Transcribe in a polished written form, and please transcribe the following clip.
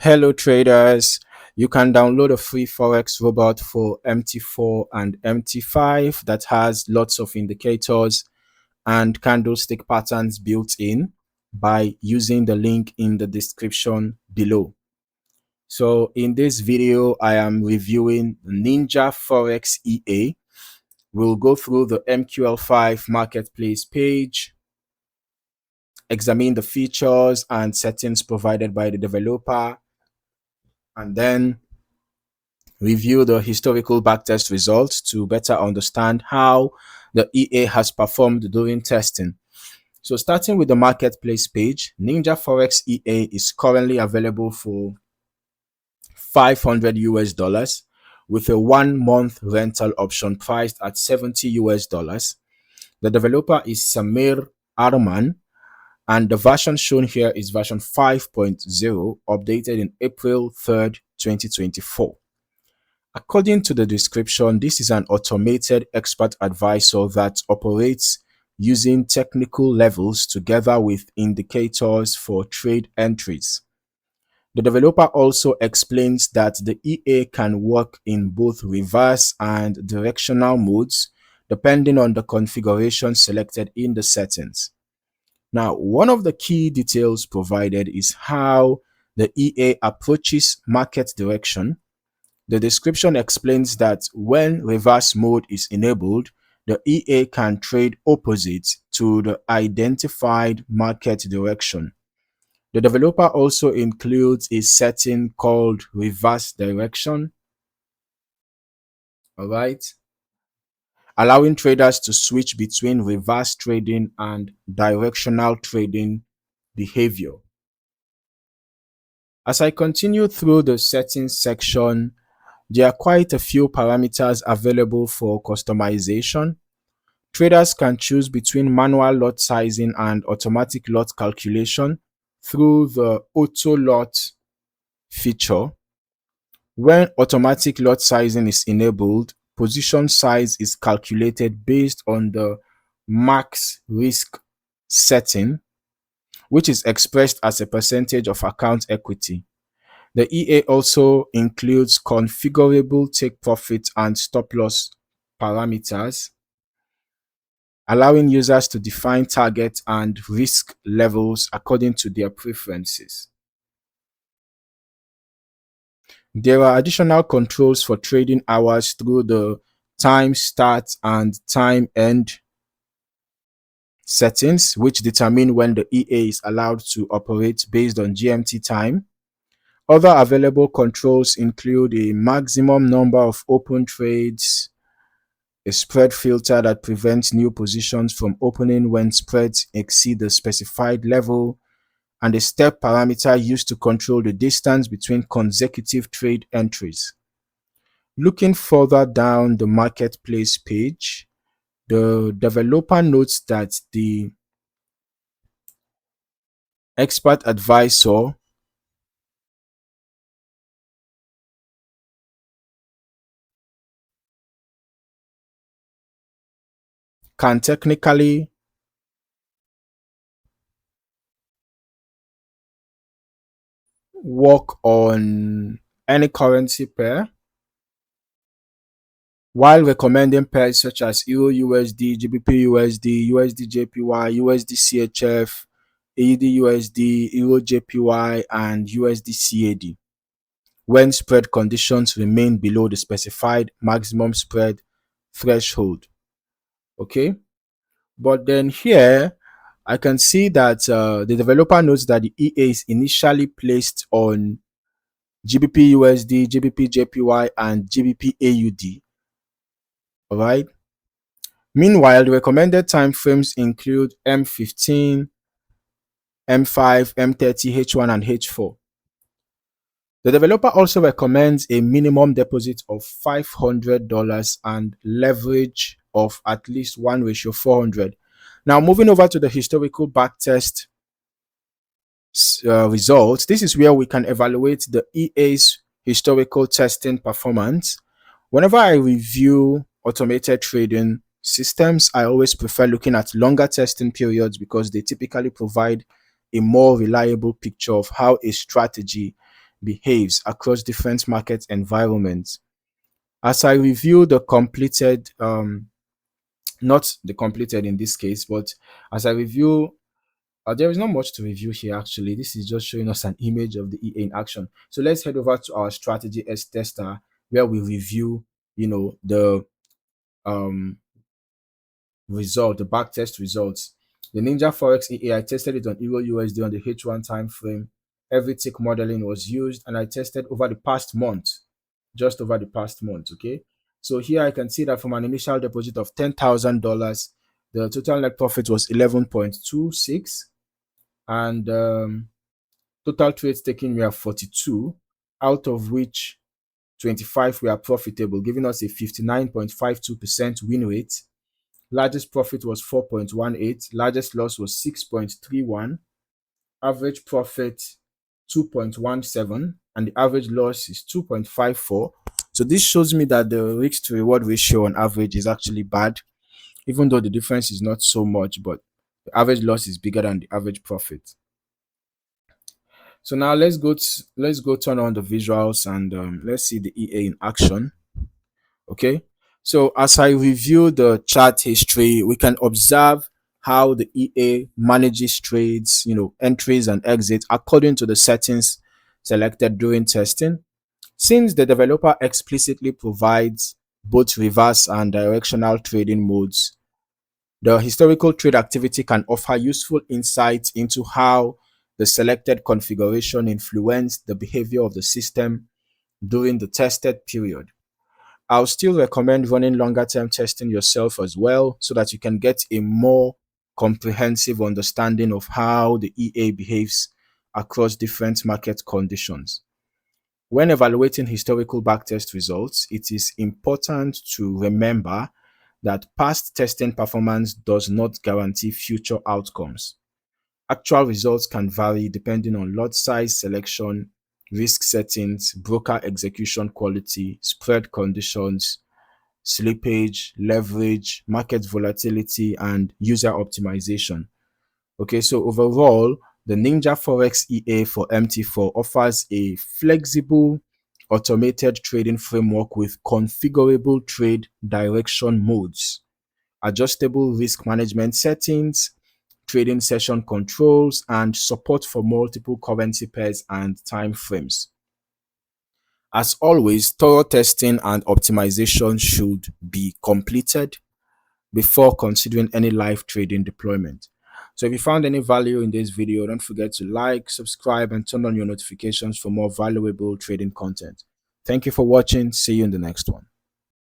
Hello traders, you can download a free Forex robot for MT4 and MT5 that has lots of indicators and candlestick patterns built in by using the link in the description below. So in this video, I am reviewing Ninja Forex EA. We'll go through the MQL5 Marketplace page, examine the features and settings provided by the developer, and then review the historical backtest results to better understand how the EA has performed during testing. So starting with the marketplace page, Ninja Forex EA is currently available for 500 US dollars with a 1-month rental option priced at 70 US dollars. The developer is Samir Arman, and the version shown here is version 5.0, updated in April 3rd, 2024. According to the description, this is an automated expert advisor that operates using technical levels together with indicators for trade entries. The developer also explains that the EA can work in both reverse and directional modes depending on the configuration selected in the settings. Now, one of the key details provided is how the EA approaches market direction. The description explains that when reverse mode is enabled, the EA can trade opposite to the identified market direction. The developer also includes a setting called reverse direction, all right, allowing traders to switch between reverse trading and directional trading behavior. As I continue through the settings section, there are quite a few parameters available for customization. Traders can choose between manual lot sizing and automatic lot calculation through the auto lot feature. When automatic lot sizing is enabled, position size is calculated based on the max risk setting, which is expressed as a percentage of account equity. The EA also includes configurable take profit and stop loss parameters, allowing users to define target and risk levels according to their preferences. There are additional controls for trading hours through the time start and time end settings, which determine when the EA is allowed to operate based on GMT time. Other available controls include a maximum number of open trades, a spread filter that prevents new positions from opening when spreads exceed the specified level, and a step parameter used to control the distance between consecutive trade entries. Looking further down the marketplace page, the developer notes that the expert advisor can technically work on any currency pair while recommending pairs such as Euro USD, GBP USD, USD JPY, USD CHF, AUD USD, Euro JPY, and USD CAD when spread conditions remain below the specified maximum spread threshold. Okay, but then here I can see that the developer notes that the EA is initially placed on GBP USD, GBP JPY, and GBP AUD. All right. Meanwhile, the recommended time frames include M15, M5, M30, H1, and H4. The developer also recommends a minimum deposit of $500 and leverage of at least 1:400. Now, moving over to the historical backtest results, this is where we can evaluate the EA's historical testing performance. Whenever I review automated trading systems, I always prefer looking at longer testing periods because they typically provide a more reliable picture of how a strategy behaves across different market environments. As I review the completed, not the completed in this case, but as I review, there is not much to review here actually. This is just showing us an image of the EA in action. So let's head over to our strategy S tester where we review, the um the backtest results. The Ninja Forex EA, I tested it on Euro USD on the H1 time frame. Every tick modeling was used, and I tested over the past month, just over the past month. Okay, so here I can see that from an initial deposit of $10,000, the total net profit was 11.26, and total trades taken were 42, out of which 25 were profitable, giving us a 59.52% win rate. Largest profit was 4.18, largest loss was 6.31, average profit 2.17, and the average loss is 2.54. So this shows me that the risk to reward ratio on average is actually bad, even though the difference is not so much, but the average loss is bigger than the average profit. So now let's go turn on the visuals and let's see the EA in action. Okay, so as I review the chart history, we can observe how the EA manages trades, entries and exits according to the settings selected during testing. Since the developer explicitly provides both reverse and directional trading modes, the historical trade activity can offer useful insights into how the selected configuration influenced the behavior of the system during the tested period. I'll still recommend running longer term testing yourself as well so that you can get a more comprehensive understanding of how the EA behaves across different market conditions. When evaluating historical backtest results, it is important to remember that past testing performance does not guarantee future outcomes. Actual results can vary depending on lot size selection, risk settings, broker execution quality, spread conditions, slippage, leverage, market volatility, and user optimization. Okay, so overall, the Ninja Forex EA for MT4 offers a flexible, automated trading framework with configurable trade direction modes, adjustable risk management settings, trading session controls, and support for multiple currency pairs and time frames. As always, thorough testing and optimization should be completed before considering any live trading deployment. So if you found any value in this video, don't forget to like, subscribe, and turn on your notifications for more valuable trading content. Thank you for watching. See you in the next one.